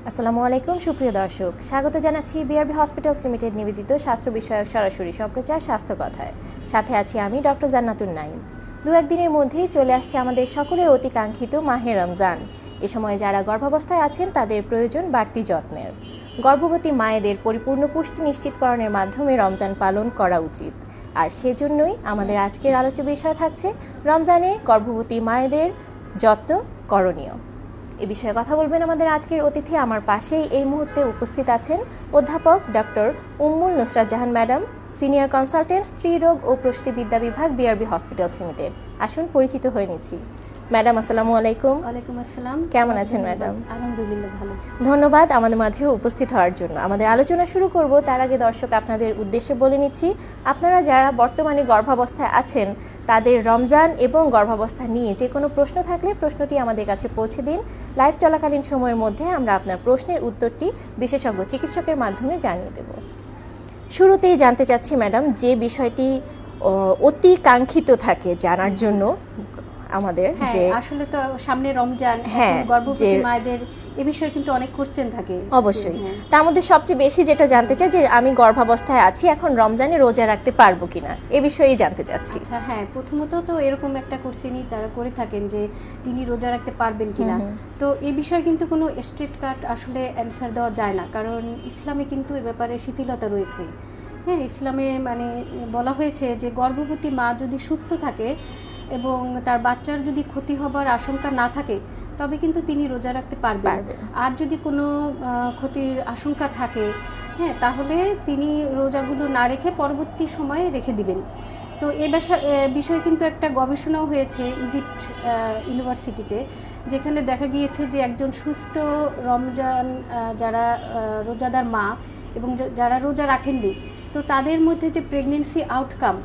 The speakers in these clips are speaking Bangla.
আসসালামু আলাইকুম সুপ্রিয় দর্শক, স্বাগত জানাচ্ছি বিআরবি হসপিটালস লিমিটেড নিবেদিত স্বাস্থ্য বিষয়ক সরাসরি সম্প্রচার স্বাস্থ্য কথায়। সাথে আছি আমি ডক্টর জান্নাতুন নাইম। দু একদিনের মধ্যেই চলে আসছে আমাদের সকলের অতি কাঙ্ক্ষিত মাহে রমজান। এ সময় যারা গর্ভাবস্থায় আছেন তাদের প্রয়োজন বাড়তি যত্নের। গর্ভবতী মায়েদের পরিপূর্ণ পুষ্টি নিশ্চিতকরণের মাধ্যমে রমজান পালন করা উচিত। আর সেজন্যই আমাদের আজকের আলোচ্য বিষয় থাকছে রমজানে গর্ভবতী মায়েদের যত্ন করণীয়। এ বিষয়ে কথা বলবেন আমাদের আজকের অতিথি। আমার পাশেই এই মুহূর্তে উপস্থিত আছেন অধ্যাপক ডক্টর উম্মুল Nusrat Jahan madam, senior consultant স্ত্রীরোগ ও প্রসূতিবিদ্যা বিভাগ, বিআরবি হসপিটালস লিমিটেড। আসুন পরিচিত হয়ে নিচ্ছি। ম্যাডাম আসসালামু আলাইকুম। ওয়ালাইকুম আসসালাম। কেমন আছেন ম্যাডাম? আলহামদুলিল্লাহ ভালো। ধন্যবাদ আমাদের মাঝে উপস্থিত হওয়ার জন্য। আমাদের আলোচনা শুরু করব তার আগে দর্শক আপনাদের উদ্দেশ্যে বলে নিচ্ছি, আপনারা যারা বর্তমানে গর্ভাবস্থায় আছেন তাদের রমজান এবং গর্ভাবস্থা নিয়ে যে কোনো প্রশ্ন থাকলে প্রশ্নটি আমাদের কাছে পৌঁছে দিন। লাইভ চলাকালীন সময়ের মধ্যে আমরা আপনার প্রশ্নের উত্তরটি বিশেষজ্ঞ চিকিৎসকের মাধ্যমে জানিয়ে দেব। শুরুতেই জানতে চাচ্ছি ম্যাডাম, যে বিষয়টি অতি কাঙ্ক্ষিত থাকে জানার জন্য আমাদের, যে আসলে তো সামনে রমজান, গর্ভবতী মায়েদের এই বিষয়ে কিন্তু অনেক কোশ্চেন থাকে। অবশ্যই তার মধ্যে সবচেয়ে বেশি যেটা জানতে চাই যে আমি গর্ভাবস্থায় আছি, এখন রমজানে রোজা রাখতে পারবো কিনা, এ বিষয়েই জানতে চাচ্ছি। আচ্ছা, হ্যাঁ, প্রথমত তো এরকম একটা কোশ্চেনই তারা করে থাকেন যে তিনি রোজা রাখতে পারবেন কিনা। তো এই বিষয়ে কিন্তু কোনো স্ট্রেট কাট আসলে অ্যান্সার দেওয়া যায় না, কারণ ইসলামে কিন্তু এ ব্যাপারে শিথিলতা রয়েছে। হ্যাঁ, ইসলামে বলা হয়েছে যে গর্ভবতী মা যদি সুস্থ থাকে এবং তার বাচ্চার যদি ক্ষতি হবার আশঙ্কা না থাকে তবে কিন্তু তিনি রোজা রাখতে পারবেন। আর যদি কোনো ক্ষতির আশঙ্কা থাকে, হ্যাঁ, তাহলে তিনি রোজাগুলো না রেখে পরবর্তী সময়ে রেখে দিবেন। তো এ বিষয়ে কিন্তু একটা গবেষণাও হয়েছে ইজিপ্ট ইউনিভার্সিটিতে, যেখানে দেখা গিয়েছে যে একজন সুস্থ রমজান যারা রোজাদার মা এবং যারা রোজা রাখেননি, তো তাদের মধ্যে যে প্রেগনেন্সি আউটকাম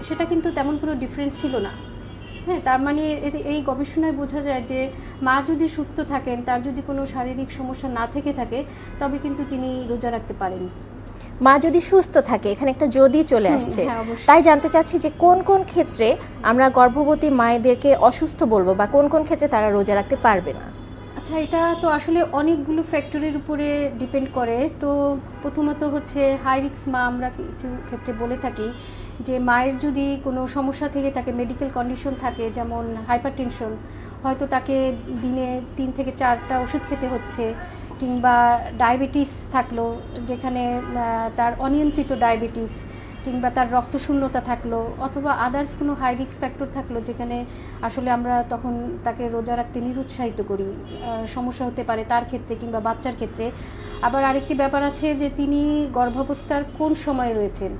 সেটা কিন্তু তেমন কোনো ডিফারেন্স ছিল না। হ্যাঁ, তার মানে এই গবেষণায় বোঝা যায় যে মা যদি সুস্থ থাকেন, তার যদি কোনো শারীরিক সমস্যা না থেকে থাকে তবে কিন্তু তিনি রোজা রাখতে পারেন। মা যদি সুস্থ থাকে, এখানে একটা যদি চলে আসছে, তাই জানতে চাচ্ছি যে কোন কোন ক্ষেত্রে আমরা গর্ভবতী মায়েদেরকে অসুস্থ বলবো বা কোন কোন ক্ষেত্রে তারা রোজা রাখতে পারবে না। আচ্ছা, এটা তো আসলে অনেকগুলো ফ্যাক্টরের উপরে ডিপেন্ড করে। তো প্রথমত হচ্ছে হাই রিস্ক মা, আমরা কিছু ক্ষেত্রে বলে থাকি যে মায়ের যদি কোনো সমস্যা থেকে থাকে, মেডিকেল কন্ডিশন থাকে, যেমন হাইপারটেনশন, হয়তো তাকে দিনে 3 থেকে 4টা ওষুধ খেতে হচ্ছে, কিংবা ডায়াবেটিস থাকলো যেখানে তার অনিয়ন্ত্রিত ডায়াবেটিস, কিংবা তার রক্তশূন্যতা থাকলো, অথবা আদার্স কোনো হাই রিস্ক ফ্যাক্টর থাকলো যেখানে আসলে আমরা তখন তাকে রোজা রাখতে নিরুৎসাহিত করি, সমস্যা হতে পারে তার ক্ষেত্রে কিংবা বাচ্চার ক্ষেত্রে। আবার আরেকটি ব্যাপার আছে যে তিনি গর্ভাবস্থার কোন সময়ে রয়েছেন।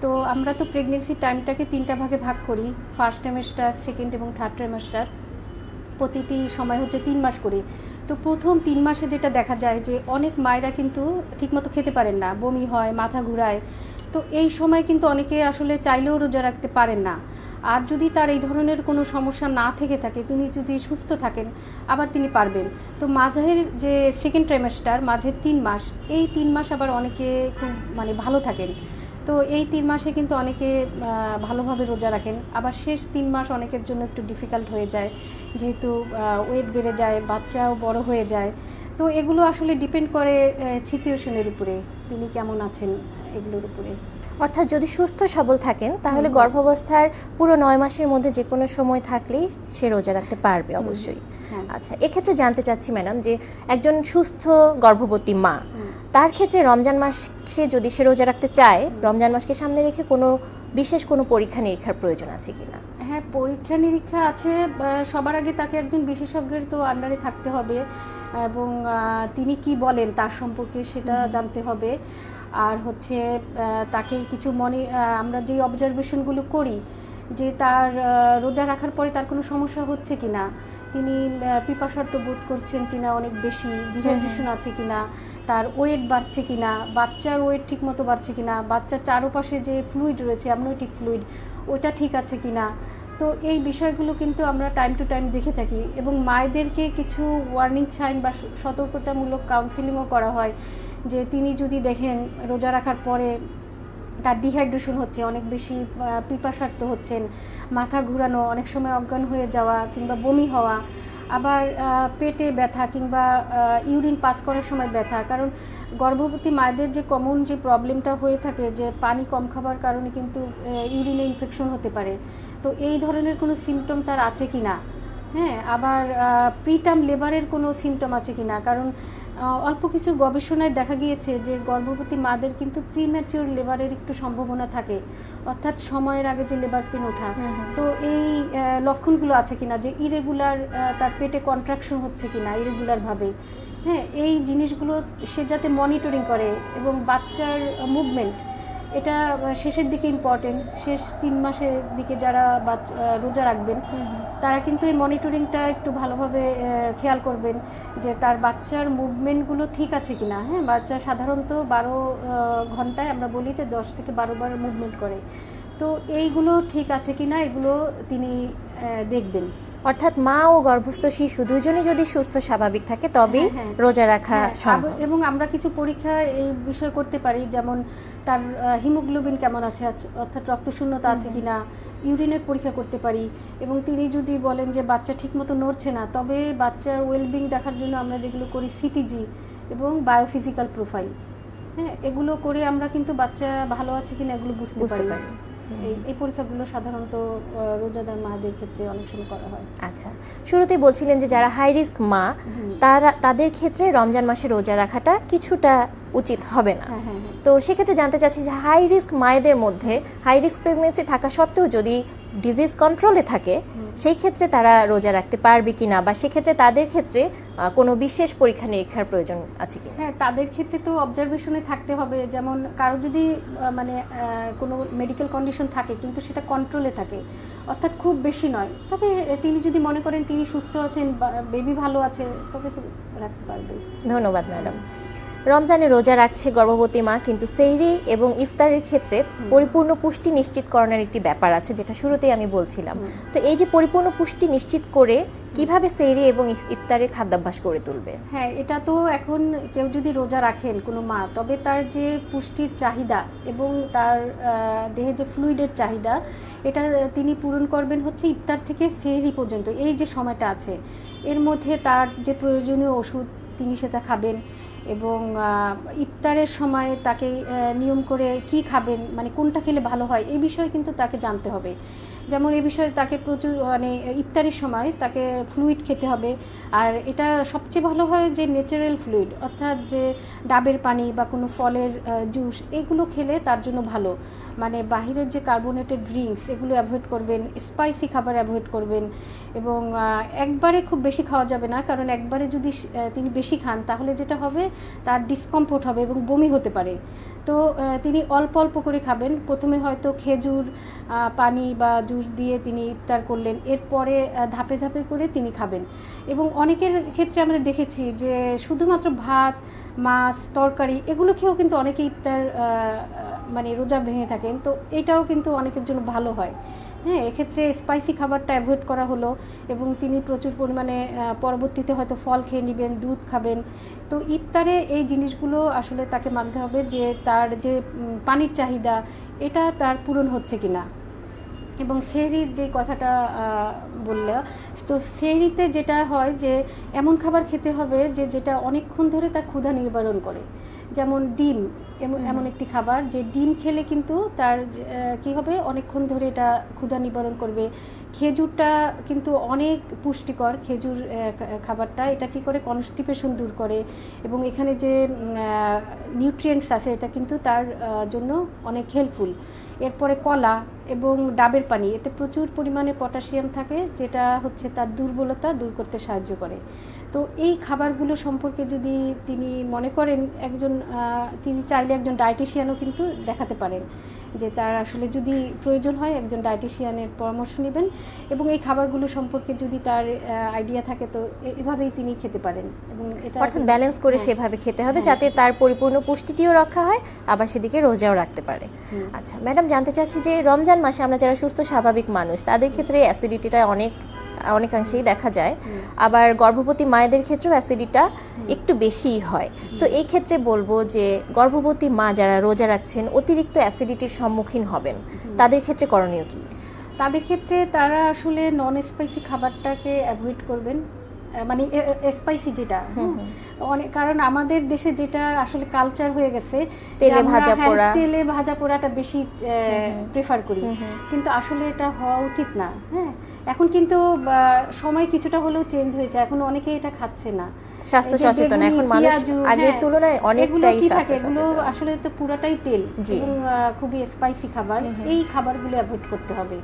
তো আমরা তো প্রেগনেন্সি টাইমটাকে 3টা ভাগে ভাগ করি, ফার্স্ট ট্রাইমেস্টার, সেকেন্ড এবং থার্ড ট্রাইমেস্টার। প্রতিটি সময় হচ্ছে 3 মাস করে। তো প্রথম 3 মাসে যেটা দেখা যায় যে অনেক মায়েরা কিন্তু ঠিকমতো খেতে পারেন না, বমি হয়, মাথা ঘুরায়। তো এই সময় কিন্তু অনেকে আসলে চাইলেও রোজা রাখতে পারেন না। আর যদি তার এই ধরনের কোনো সমস্যা না থেকে থাকে, তিনি যদি সুস্থ থাকেন, আবার তিনি পারবেন। তো মাঝের যে সেকেন্ড ট্রাইমেস্টার, মাঝের 3 মাস, এই 3 মাস আবার অনেকে খুব ভালো থাকেন। তো এই 3 মাসে কিন্তু অনেকে ভালোভাবে রোজা রাখেন। আবার শেষ 3 মাস অনেকের জন্য একটু ডিফিকাল্ট হয়ে যায়, যেহেতু ওয়েট বেড়ে যায়, বাচ্চাও বড় হয়ে যায়। তো এগুলো আসলে ডিপেন্ড করে সিচুয়েশনের উপরে, তিনি কেমন আছেন এগুলোর উপরে। অর্থাৎ যদি সুস্থ সবল থাকেন তাহলে গর্ভাবস্থার পুরো 9 মাসের মধ্যে যে কোনো সময় থাকলেই সে রোজা রাখতে পারবে অবশ্যই। আচ্ছা, এক্ষেত্রে জানতে চাচ্ছি ম্যাডাম যে একজন সুস্থ গর্ভবতী মা, তার ক্ষেত্রে রমজান মাসে যদি সে রোজা রাখতে চায়, রমজান মাসকে সামনে রেখে কোনো বিশেষ কোনো পরীক্ষা নিরীক্ষার প্রয়োজন আছে কিনা? হ্যাঁ, পরীক্ষা নিরীক্ষা আছে। সবার আগে তাকে একজন বিশেষজ্ঞের তো আন্ডারে থাকতে হবে এবং তিনি কি বলেন তার সম্পর্কে সেটা জানতে হবে। আর হচ্ছে তাকে কিছু আমরা যে অবজারভেশনগুলো করি যে তার রোজা রাখার পরে তার কোনো সমস্যা হচ্ছে কিনা, তিনি পিপাসার্ত বোধ করছেন কিনা অনেক বেশি, ডিহাইড্রেশন আছে কিনা, তার ওয়েট বাড়ছে কিনা, বাচ্চার ওয়েট ঠিক মতো বাড়ছে কিনা, বাচ্চার চারপাশে যে ফ্লুইড রয়েছে, অ্যামনিওটিক ফ্লুইড, ওটা ঠিক আছে কিনা। তো এই বিষয়গুলো কিন্তু আমরা টাইম টু টাইম দেখে থাকি এবং মায়েদেরকে কিছু ওয়ার্নিং সাইন বা সতর্কতামূলক কাউন্সিলিংও করা হয় যে তিনি যদি দেখেন রোজা রাখার পরে তার ডিহাইড্রেশন হচ্ছে, অনেক বেশি পিপাসার্ত হচ্ছেন, মাথা ঘুরানো, অনেক সময় অজ্ঞান হয়ে যাওয়া কিংবা বমি হওয়া, আবার পেটে ব্যথা কিংবা ইউরিন পাস করার সময় ব্যথা, কারণ গর্ভবতী মায়েদের যে কমন যে প্রবলেমটা হয়ে থাকে যে পানি কম খাবার কারণে কিন্তু ইউরিনে ইনফেকশন হতে পারে। তো এই ধরনের কোনো সিমটম তার আছে কি না, হ্যাঁ, আবার প্রিটার্ম লেবারের কোনো সিমটম আছে কি না, কারণ অল্প কিছু গবেষণায় দেখা গিয়েছে যে গর্ভবতী মাদের কিন্তু প্রিম্যাচিওর লেবারের একটু সম্ভাবনা থাকে, অর্থাৎ সময়ের আগে যে লেবার পেন ওঠা। তো এই লক্ষণগুলো আছে কিনা, যে ইরেগুলার তার পেটে কন্ট্রাকশন হচ্ছে কিনা ইরেগুলারভাবে, হ্যাঁ, এই জিনিসগুলো সে যাতে মনিটরিং করে। এবং বাচ্চার মুভমেন্ট এটা শেষের দিকে ইম্পর্টেন্ট, শেষ 3 মাসের দিকে যারা রোজা রাখবেন তারা কিন্তু এই মনিটরিংটা একটু ভালোভাবে খেয়াল করবেন যে তার বাচ্চার মুভমেন্টগুলো ঠিক আছে কিনা। হ্যাঁ, বাচ্চা সাধারণত 12 ঘন্টায় আমরা বলি যে 10 থেকে 12 বার মুভমেন্ট করে, তো এইগুলো ঠিক আছে কিনা এগুলো তিনি দেখবেন। অর্থাৎ মা ও গর্ভস্থ শিশু দুজনেই যদি সুস্থ স্বাভাবিক থাকে তবেই রোজা রাখা সম্ভব। এবং আমরা কিছু পরীক্ষা এই বিষয়ে করতে পারি, যেমন তার হিমোগ্লোবিন কেমন আছে, অর্থাৎ রক্তশূন্যতা আছে কিনা, ইউরিনের পরীক্ষা করতে পারি। এবং তিনি যদি বলেন যে বাচ্চা ঠিকমতো নড়ছে না, তবে বাচ্চার ওয়েলবিং দেখার জন্য আমরা যেগুলো করি সিটিজি এবং বায়োফিজিক্যাল প্রোফাইল, হ্যাঁ, এগুলো করে আমরা কিন্তু বাচ্চা ভালো আছে কিনা এগুলো বুঝতে পারি। এই পরীক্ষাগুলো সাধারণত রোজাদার মাদের ক্ষেত্রে অনেক সময় করা হয়। আচ্ছা, শুরুতেই বলছিলেন যে যারা হাই রিস্ক মা তাদের ক্ষেত্রে রমজান মাসে রোজা রাখাটা কিছুটা উচিত হবে না। তো সেক্ষেত্রে জানতে চাচ্ছি যে হাই রিস্ক মায়েদের মধ্যে হাই রিস্ক প্রেগনেন্সি থাকা সত্ত্বেও যদি ডিজিজ কন্ট্রোলে থাকে সেই ক্ষেত্রে তারা রোজা রাখতে পারবে কিনা, বা সেক্ষেত্রে তাদের ক্ষেত্রে কোনো বিশেষ পরীক্ষা নিরীক্ষার প্রয়োজন আছে কি? হ্যাঁ, তাদের ক্ষেত্রে তো অবজারভেশনে থাকতে হবে। যেমন কারো যদি মানে কোনো মেডিকেল কন্ডিশন থাকে কিন্তু সেটা কন্ট্রোলে থাকে, অর্থাৎ খুব বেশি নয়, তবে তিনি যদি মনে করেন তিনি সুস্থ আছেন, বেবি ভালো আছে, তবে তো রাখতে পারবে। ধন্যবাদ ম্যাডাম। রমজানে রোজা রাখছে গর্ভবতী মা, কিন্তু সেহরি এবং ইফতারের ক্ষেত্রে পরিপূর্ণ পুষ্টি নিশ্চিতকরণের একটি ব্যাপার আছে, যেটা শুরুতেই আমি বলছিলাম। তো এই যে পরিপূর্ণ পুষ্টি নিশ্চিত করে কিভাবে সেহরি এবং ইফতারের খাদ্যাভ্যাস করে তুলবে? হ্যাঁ, এটা তো এখন কেউ যদি রোজা রাখেন কোনো মা, তবে তার যে পুষ্টির চাহিদা এবং তার দেহে যে ফ্লুইডের চাহিদা এটা তিনি পূরণ করবেন হচ্ছে ইফতার থেকে সেহরি পর্যন্ত। এই যে সময়টা আছে এর মধ্যে তার যে প্রয়োজনীয় ওষুধ তিনি সেটা খাবেন, এবং ইফতারের সময় তাকে নিয়ম করে কি খাবেন, মানে কোনটা খেলে ভালো হয় এই বিষয়ে কিন্তু তাকে জানতে হবে। যেমন এই বিষয়ে তাকে প্রচুর মানে ইফতারের সময় তাকে ফ্লুইড খেতে হবে, আর এটা সবচেয়ে ভালো হয় যে ন্যাচারাল ফ্লুইড, অর্থাৎ যে ডাবের পানি বা কোনো ফলের জুস, এগুলো খেলে তার জন্য ভালো। মানে বাহিরের যে কার্বোনেটেড ড্রিঙ্কস এগুলো অ্যাভয়েড করবেন, স্পাইসি খাবার অ্যাভয়েড করবেন, এবং একবারে খুব বেশি খাওয়া যাবে না, কারণ একবারে যদি তিনি বেশি খান তাহলে যেটা হবে তার ডিসকমফোর্ট হবে এবং বমি হতে পারে। তো তিনি অল্প অল্প করে খাবেন। প্রথমে হয়তো খেজুর পানি বা জুস দিয়ে তিনি ইফতার করলেন, এরপরে ধাপে ধাপে করে তিনি খাবেন। এবং অনেকের ক্ষেত্রে আমরা দেখেছি যে শুধুমাত্র ভাত মাছ তরকারি এগুলো খেয়েও কিন্তু অনেকে ইফতার মানে রোজা ভেঙে থাকেন, তো এটাও কিন্তু অনেকের জন্য ভালো হয়। হ্যাঁ, এক্ষেত্রে স্পাইসি খাবারটা অ্যাভয়েড করা হলো, এবং তিনি প্রচুর পরিমাণে পরবর্তীতে হয়তো ফল খেয়ে নেবেন, দুধ খাবেন। তো ইফতারে এই জিনিসগুলো আসলে তাকে মানতে হবে যে তার যে পানির চাহিদা এটা তার পূরণ হচ্ছে কিনা। এবং সেহরির যে কথাটা বললে, তো সেহরিতে যেটা হয় যে এমন খাবার খেতে হবে যে যেটা অনেকক্ষণ ধরে তার ক্ষুধা নিবারণ করে। যেমন ডিম এমন একটি খাবার যে ডিম খেলে কিন্তু তার কি হবে, অনেকক্ষণ ধরে এটা ক্ষুধা নিবারণ করবে। খেজুরটা কিন্তু অনেক পুষ্টিকর, খেজুর খাবারটা এটা কি করে কনস্টিপেশন দূর করে, এবং এখানে যে নিউট্রিয়েন্টস আছে এটা কিন্তু তার জন্য অনেক হেল্পফুল। এরপরে কলা এবং ডাবের পানি, এতে প্রচুর পরিমাণে পটাশিয়াম থাকে, যেটা হচ্ছে তার দুর্বলতা দূর করতে সাহায্য করে। তো এই খাবারগুলো সম্পর্কে যদি তিনি মনে করেন তিনি চাইলে একজন ডায়েটিশিয়ানও কিন্তু দেখাতে পারেন, যে তার আসলে যদি প্রয়োজন হয় একজন ডায়েটিশিয়ানের পরামর্শ নেবেন, এবং এই খাবারগুলো সম্পর্কে যদি তার আইডিয়া থাকে তো এভাবেই তিনি খেতে পারেন। এবং এটা অর্থাৎ ব্যালেন্স করে সেভাবে খেতে হবে যাতে তার পরিপূর্ণ পুষ্টিটিও রক্ষা হয়, আবার সেদিকে রোজাও রাখতে পারে। আচ্ছা ম্যাডাম, জানতে চাচ্ছি যে রমজান মাসে আমরা যারা সুস্থ স্বাভাবিক মানুষ তাদের ক্ষেত্রে অ্যাসিডিটিটা অনেকাংশেই দেখা যায়, আবার গর্ভবতী মায়েদের ক্ষেত্রেও অ্যাসিডিটা একটু বেশিই হয়। তো এই ক্ষেত্রে বলবো যে গর্ভবতী মা যারা রোজা রাখছেন অতিরিক্ত অ্যাসিডিটির সম্মুখীন হবেন, তাদের ক্ষেত্রে করণীয় কি? তাদের ক্ষেত্রে তারা আসলে নন স্পাইসি খাবারটাকে অ্যাভয়েড করবেন, মানে স্পাইসি যেটা, অনেক, কারণ আমাদের দেশে যেটা আসলে কালচার হয়ে গেছে তেলে ভাজা পোড়াটা বেশি প্রেফার করি, কিন্তু আসলে এটা হওয়া উচিত না। হ্যাঁ, এখন কিন্তু সময় কিছুটা হলেও চেঞ্জ হয়েছে, এখন অনেকে এটা খাচ্ছে না, স্বাস্থ্য সচেতন এখন মানুষ আগের তুলনায় অনেকটাই স্বাস্থ্য সচেতন। এগুলো আসলে তো পুরাটাই তেল এবং খুবই স্পাইসি খাবার, এই খাবারগুলো অ্যাভয়েড করতে হবে,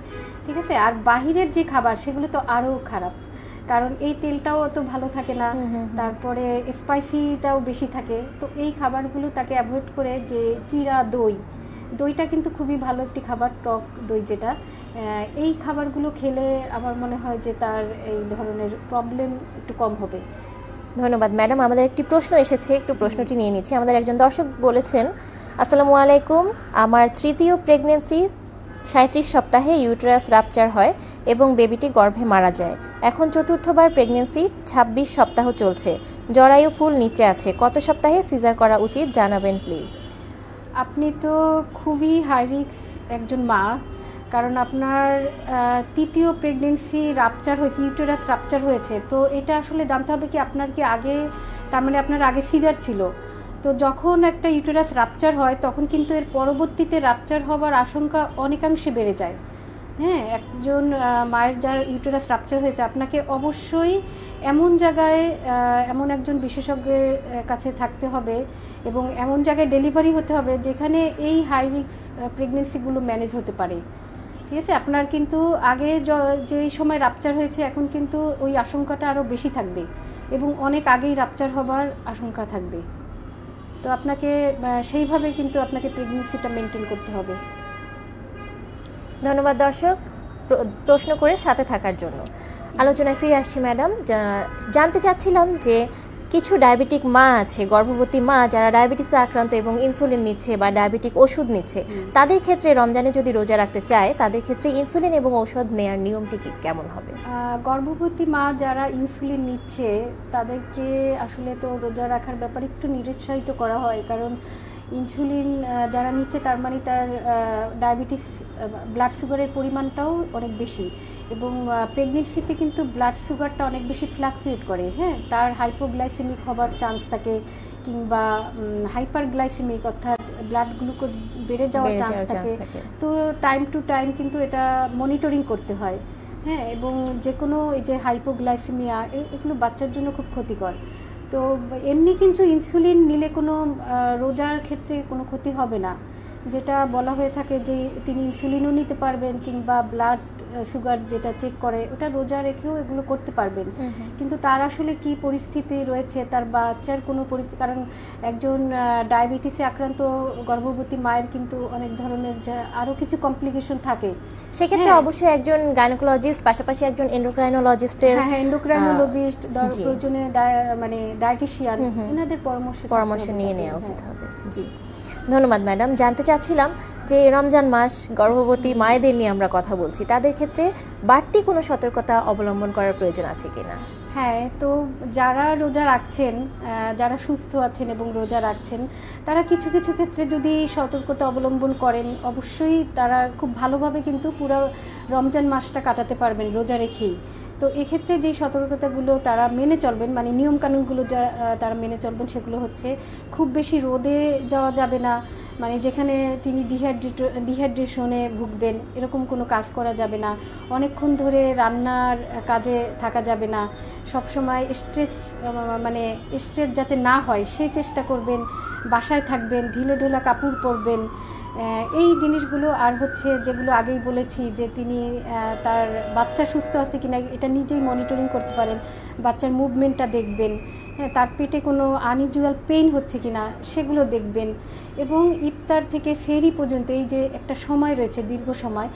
ঠিক আছে। আর বাহিরের যে খাবার সেগুলো তো আরো খারাপ, কারণ এই তেলটাও অত ভালো থাকে না, তারপরে স্পাইসিটাও বেশি থাকে। তো এই খাবারগুলো তাকে অ্যাভয়েড করে, যে চিরা দইটা কিন্তু খুবই ভালো একটি খাবার, টক দই যেটা, এই খাবারগুলো খেলে আমার মনে হয় যে তার এই ধরনের প্রবলেম একটু কম হবে। ধন্যবাদ ম্যাডাম। আমাদের একটি প্রশ্ন এসেছে, একটু প্রশ্নটি নিয়ে নিচ্ছি। আমাদের একজন দর্শক বলেছেন, আসসালামু আলাইকুম, আমার তৃতীয় প্রেগনেন্সি 37 সপ্তাহে ইউটেরাস রাপচার হয় এবং বেবিটি গর্ভে মারা যায়। এখন চতুর্থবার প্রেগনেন্সি, 26 সপ্তাহ চলছে, জরায়ু ফুল নিচে আছে, কত সপ্তাহে সিজার করা উচিত জানাবেন প্লিজ। আপনি তো খুবই হাই রিস্ক একজন মা, কারণ আপনার তৃতীয় প্রেগনেন্সি রাপচার হয়েছে, ইউটেরাস রাপচার হয়েছে। তো এটা আসলে জানতে হবে কি আপনার কি আগে, তার মানে আপনার আগে সিজার ছিল। তো যখন একটা ইউটেরাস রাপচার হয় তখন কিন্তু এর পরবর্তীতে রাপচার হওয়ার আশঙ্কা অনেকাংশে বেড়ে যায়। হ্যাঁ, একজন মায়ের যার ইউটেরাস রাপচার হয়েছে, আপনাকে অবশ্যই এমন জায়গায়, এমন একজন বিশেষজ্ঞের কাছে থাকতে হবে এবং এমন জায়গায় ডেলিভারি হতে হবে যেখানে এই হাই রিস্ক প্রেগনেন্সিগুলো ম্যানেজ হতে পারে, ঠিক আছে। আপনার কিন্তু আগে যেই সময় রাপচার হয়েছে এখন কিন্তু ওই আশঙ্কাটা আরও বেশি থাকবে এবং অনেক আগেই রাপচার হবার আশঙ্কা থাকবে। তো আপনাকে সেইভাবে কিন্তু আপনাকে প্রেগনেন্সিটা মেনটেন করতে হবে। ধন্যবাদ দর্শক প্রশ্ন করে সাথে থাকার জন্য। আলোচনায় ফিরে আসছি ম্যাডাম। জানতে চাচ্ছিলাম যে কিছু ডায়াবেটিক মা আছে, গর্ভবতী মা যারা ডায়াবেটিসে আক্রান্ত এবং ইনসুলিন নিচ্ছে বা ডায়াবেটিক ওষুধ নিচ্ছে, তাদের ক্ষেত্রে রমজানে যদি রোজা রাখতে চায় তাদের ক্ষেত্রে ইনসুলিন এবং ঔষধ নেওয়ার নিয়মটি কেমন হবে? গর্ভবতী মা যারা ইনসুলিন নিচ্ছে তাদেরকে আসলে তো রোজা রাখার ব্যাপারে একটু নিরুৎসাহিত করা হয়, কারণ ইনসুলিন যারা নিচ্ছে তার মানে তার ডায়াবেটিস ব্লাড সুগারের পরিমাণটাও অনেক বেশি, এবং প্রেগনেন্সিতে কিন্তু ব্লাড সুগারটা অনেক বেশি ফ্লাকচুয়েট করে। হ্যাঁ, তার হাইপোগ্লাইসেমিক হবার চান্স থাকে, কিংবা হাইপারগ্লাইসেমিক অর্থাৎ ব্লাড গ্লুকোজ বেড়ে যাওয়ার চান্স থাকে। তো টাইম টু টাইম কিন্তু এটা মনিটরিং করতে হয়। হ্যাঁ, এবং যে কোনো এই যে হাইপোগ্লাইসেমিয়া এগুলো বাচ্চার জন্য খুব ক্ষতিকর। তো এমনি কিন্তু ইনসুলিন নিলে কোনো রোজার ক্ষেত্রে কোনো ক্ষতি হবে না, যেটা বলা হয়ে থাকে যে তিনি ইনসুলিনও নিতে পারবেন, কিংবা ব্লাড সুগার যেটা চেক করে ওটা রোজা রেখেও এগুলো করতে পারবেন। কিন্তু তার আসলে কি পরিস্থিতি রয়েছে, তার বাচ্চার কোনো পরিস্থিতি, কারণ একজন ডায়াবেটিসে আক্রান্ত গর্ভবতী মায়ের কিন্তু অনেক ধরনের আরও কিছু কমপ্লিকেশন থাকে। সেক্ষেত্রে অবশ্যই একজন গাইনোকোলজিস্ট, পাশাপাশি একজন এন্ডোক্রাইনোলজিস্টের, এন্ডোক্রাইনোলজিস্ট, প্রয়োজনে মানে ডায়েটিশিয়ান, এনাদের পরামর্শ নিয়ে নেওয়া উচিত হবে। জি, ধন্যবাদ ম্যাডাম। জানতে চাচ্ছিলাম যে রমজান মাস, গর্ভবতী মায়েদের নিয়ে আমরা কথা বলছি, তাদের ক্ষেত্রে বাড়তি কোনো সতর্কতা অবলম্বন করার প্রয়োজন আছে কিনা? হ্যাঁ, তো যারা রোজা রাখছেন, যারা সুস্থ আছেন এবং রোজা রাখছেন, তারা কিছু কিছু ক্ষেত্রে যদি সতর্কতা অবলম্বন করেন অবশ্যই তারা খুব ভালোভাবে কিন্তু পুরো রমজান মাসটা কাটাতে পারবেন রোজা রেখেই। তো এক্ষেত্রে যেই সতর্কতাগুলো তারা মেনে চলবেন, মানে নিয়মকানুনগুলো তারা মেনে চলবেন, সেগুলো হচ্ছে খুব বেশি রোদে যাওয়া যাবে না, মানে যেখানে তিনি ডিহাইড্রেশনে ভুগবেন এরকম কোনো কাজ করা যাবে না, অনেকক্ষণ ধরে রান্নার কাজে থাকা যাবে না, সবসময় স্ট্রেস যাতে না হয় সেই চেষ্টা করবেন, বাসায় থাকবেন, ঢিলেঢোলা কাপড় পরবেন, এই জিনিসগুলো। আর হচ্ছে যেগুলো আগেই বলেছি যে তিনি তার বাচ্চা সুস্থ আছে কিনা এটা নিজেই মনিটরিং করতে পারেন, বাচ্চার মুভমেন্টটা দেখবেন, হ্যাঁ, তার পেটে কোনো আনইউজুয়াল পেইন হচ্ছে কিনা সেগুলো দেখবেন, এবং ইফতার থেকে সেহরি পর্যন্ত এই যে একটা সময় রয়েছে, দীর্ঘ সময়,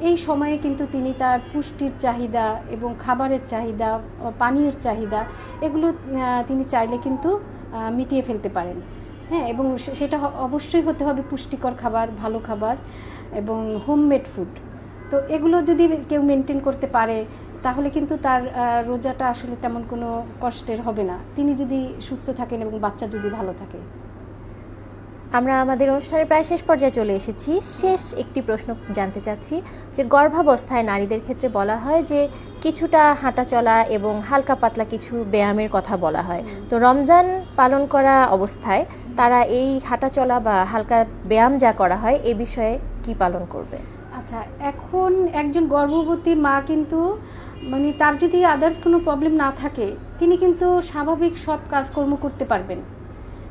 এই সময়ে কিন্তু তিনি তার পুষ্টির চাহিদা এবং খাবারের চাহিদা, পানীয়ের চাহিদা, এগুলো তিনি চাইলে কিন্তু মিটিয়ে ফেলতে পারেন। হ্যাঁ, এবং সেটা অবশ্যই হতে হবে পুষ্টিকর খাবার, ভালো খাবার এবং হোমমেড ফুড। তো এগুলো যদি কেউ মেনটেন করতে পারে তাহলে কিন্তু তার রোজাটা আসলে তেমন কোনো কষ্টের হবে না, তিনি যদি সুস্থ থাকেন এবং বাচ্চা যদি ভালো থাকে। আমরা আমাদের অনুষ্ঠানের প্রায় শেষ পর্যায়ে চলে এসেছি। শেষ একটি প্রশ্ন জানতে চাচ্ছি যে গর্ভাবস্থায় নারীদের ক্ষেত্রে বলা হয় যে কিছুটা হাঁটা চলা এবং হালকা পাতলা কিছু ব্যায়ামের কথা বলা হয়, তো রমজান পালন করা অবস্থায় তারা এই হাঁটা চলা বা হালকা ব্যায়াম যা করা হয় এ বিষয়ে কি পালন করবে? আচ্ছা, এখন একজন গর্ভবতী মা কিন্তু মানে তার যদি আদার্স কোনো প্রবলেম না থাকে তিনি কিন্তু স্বাভাবিক সব কাজকর্ম করতে পারবেন।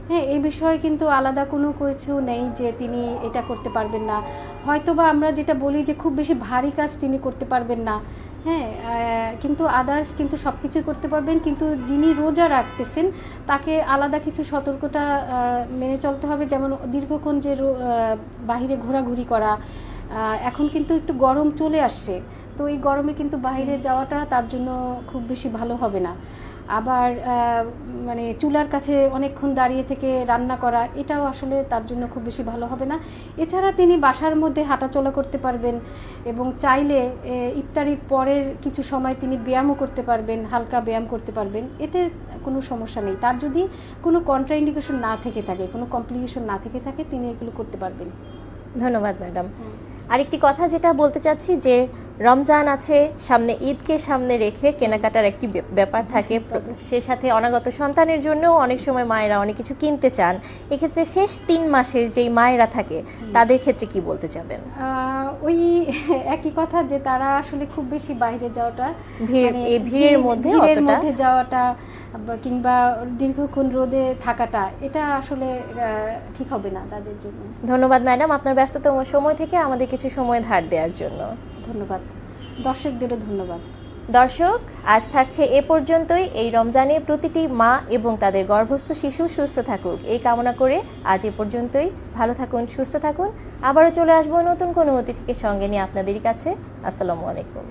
হ্যাঁ, এই বিষয়ে কিন্তু আলাদা কোনো কিছু নেই যে তিনি এটা করতে পারবেন না। হয়তোবা আমরা যেটা বলি যে খুব বেশি ভারী কাজ তিনি করতে পারবেন না, হ্যাঁ, কিন্তু আদার্স কিন্তু সব কিছুই করতে পারবেন। কিন্তু যিনি রোজা রাখতেছেন তাকে আলাদা কিছু সতর্কতা মেনে চলতে হবে, যেমন দীর্ঘক্ষণ যে বাহিরে ঘোরাঘুরি করা। এখন কিন্তু একটু গরম চলে আসছে, তো এই গরমে কিন্তু বাইরে যাওয়াটা তার জন্য খুব বেশি ভালো হবে না। আবার মানে চুলার কাছে অনেকক্ষণ দাঁড়িয়ে থেকে রান্না করা, এটাও আসলে তার জন্য খুব বেশি ভালো হবে না। এছাড়া তিনি বাসার মধ্যে হাঁটাচলা করতে পারবেন এবং চাইলে ইফতারির পরের কিছু সময় তিনি ব্যায়ামও করতে পারবেন, হালকা ব্যায়াম করতে পারবেন, এতে কোনো সমস্যা নেই। তার যদি কোনো কন্ট্রাইন্ডিকেশন না থেকে থাকে, কোনো কমপ্লিকেশন না থেকে থাকে, তিনি এগুলো করতে পারবেন। ধন্যবাদ ম্যাডাম। আরেকটি কথা যেটা বলতে চাচ্ছি যে রমজান আছে সামনে, ঈদকে সামনে রেখে কেনাকাটার একটি ব্যাপার থাকে, সে সাথে অনাগত সন্তানের জন্যও অনেক সময় মায়েরা অনেক কিছু কিনতে চান। এক্ষেত্রে শেষ 3 মাসে যেই মায়েরা থাকে তাদের ক্ষেত্রে কি বলতে চাবেন? ওই একই কথা যে তারা আসলে খুব বেশি বাইরে যাওয়াটা, ভিড়ের মধ্যে যাওয়াটা কিংবা দীর্ঘক্ষণ রোদে থাকাটা, এটা আসলে ঠিক হবে না তাদের জন্য। ধন্যবাদ ম্যাডাম আপনার ব্যস্ততম সময় থেকে আমাদের কিছু সময় ধার দেওয়ার জন্য। ধন্যবাদ। দর্শকদেরও ধন্যবাদ। দর্শক, আজ থাকছে এ পর্যন্তই। এই রমজানে প্রতিটি মা এবং তাদের গর্ভস্থ শিশু সুস্থ থাকুক এই কামনা করে আজ এ পর্যন্তই। ভালো থাকুন, সুস্থ থাকুন। আবারও চলে আসবো নতুন কোনো অতিথিকে সঙ্গে নিয়ে আপনাদের কাছে। আসসালামু আলাইকুম।